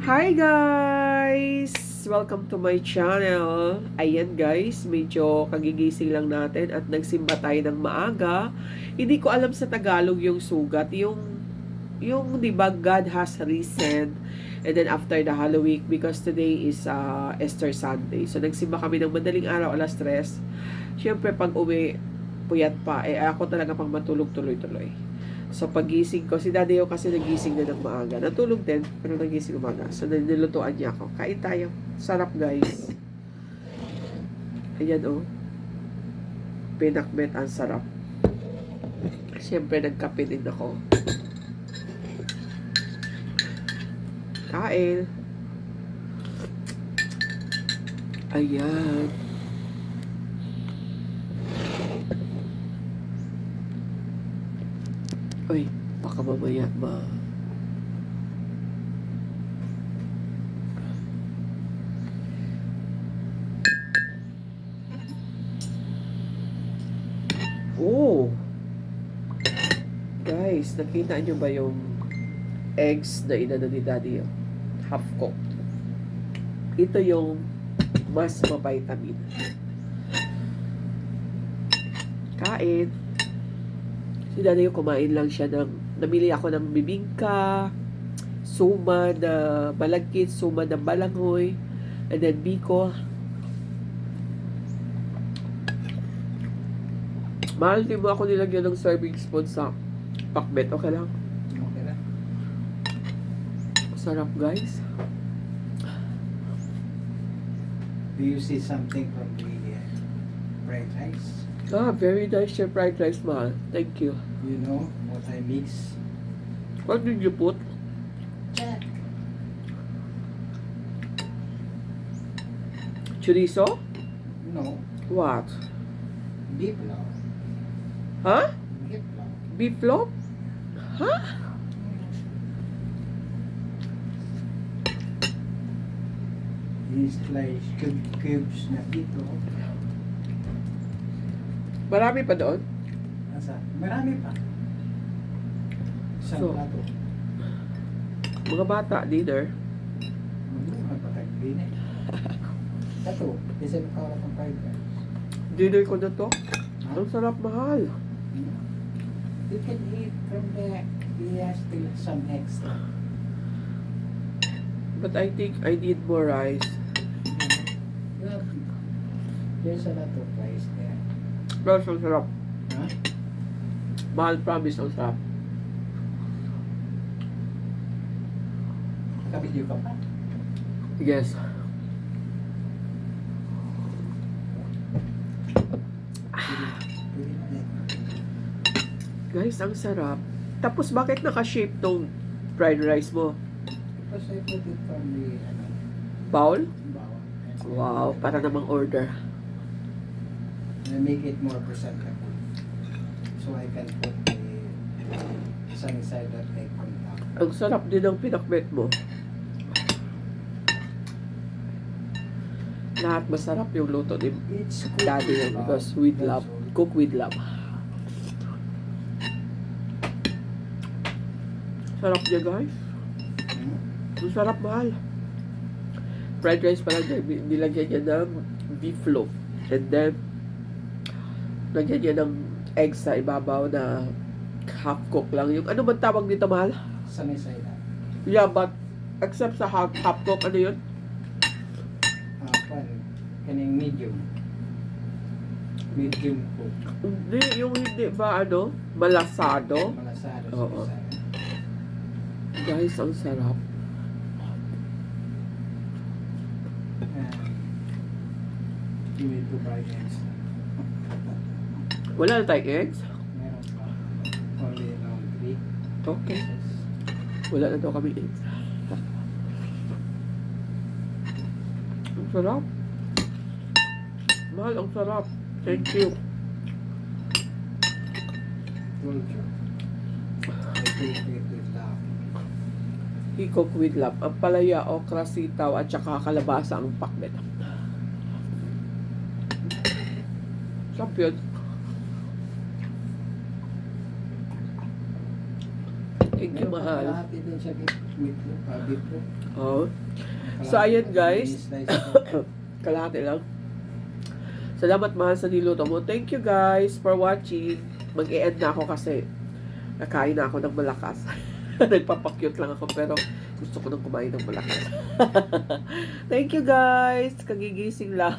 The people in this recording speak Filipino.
Hi guys! Welcome to my channel. Ayan guys, medyo kagigising lang natin at nagsimba tayo ng maaga. Hindi ko alam sa Tagalog yung sugat, yung di ba, God has risen. And then after the Halloween, because today is Easter Sunday. So nagsimba kami ng madaling araw, alas 3. Siyempre pag uwi, puyat pa. Ako talaga pang matulog tuloy-tuloy. So, pagising ko, si Daddy yung kasi nagising na ng maaga. Natulog din, pero nagising umaga. So, nilutuan niya ako. Kain tayo. Sarap, guys. Ayan, oh. Pinakbet, ang sarap. Siyempre, nagkape din ako. Kain. Ayan. Uy, baka mamaya Oh! Guys, nakita nyo ba yung eggs na inano ni Daddy? Half cooked. Ito yung mas ma-vitamin. Kain. Si Daddy yung kumain lang siya namili ako ng bibingka, suma na malagkit, suma na balanghoy, and then biko. Mahal, di mo ako nilagyan ng serving spoon sa pakbet. Okay lang? Okay lang. Sarap, guys. Do you see something from the fried rice? Very nice your fried rice, mahal. Thank you. You know what I mix? What did you put? Check. Chorizo? No, What? beef lang. Huh? Beef lang. Beef loaf? Huh? I-slice cubes na dito. Marami pa doon? Marami pa. Isang So, plato. Mga bata, dinner. Magpatagbi na. Ito, isa na kawalat ng fried rice. Dinner ko na to. Ang sarap, mahal. You can eat from the, still some extra. But I think I need more rice. There's a lot of rice there. Pero ang sarap. Huh? Mahal, promise, ang sarap. Kabidyo ka pa? Yes. Pwede na yan. Guys, ang sarap. Tapos bakit naka-shape tong fried rice mo? Because I put it from the Bowl? bawang. Wow, para namang order. I make it more presentable. So I can put the sunny side of egg on top. Ang sarap din ng pinakbet mo. Lahat masarap yung luto ni It's Daddy because with love. Cook with love. Sarap niya, guys. Ang sarap, mahal. Fried rice pala niya, nilagyan niya ng beef loaf. And then, lagyan niya ng egg sa ibabaw na half cook lang. Yung ano man tawag dito, mahal? Sunny side up. Yeah, but except sa half cook, ano yun? Kaning medium. Medium cook. Hindi, yung hindi ba ano? Malasado? Malasado. Oo. Guys, ang sarap. You need to buy eggs. Wala na tayong eggs? Meron pa. Only around 3 Okay. pieces. Wala na daw kami eggs. Ang sarap. Mahal, ang sarap. Thank you. Told you. I take it with love. Cook with love. Ang palaya, okra, sitaw, at saka kalabasa ang pakbet. Sarap yun. Thank you, mahal. Lahat din sa meat po, beef po. Oh. So, ayun, guys. Slice po. Kalahati lang. Salamat mahal sa niluto mo. Thank you guys for watching. Mag-e-end na ako kasi nakain na ako ng malakas. Nagpapakyut lang ako pero gusto ko nang kumain ng malakas. Thank you guys. Kagigising lang.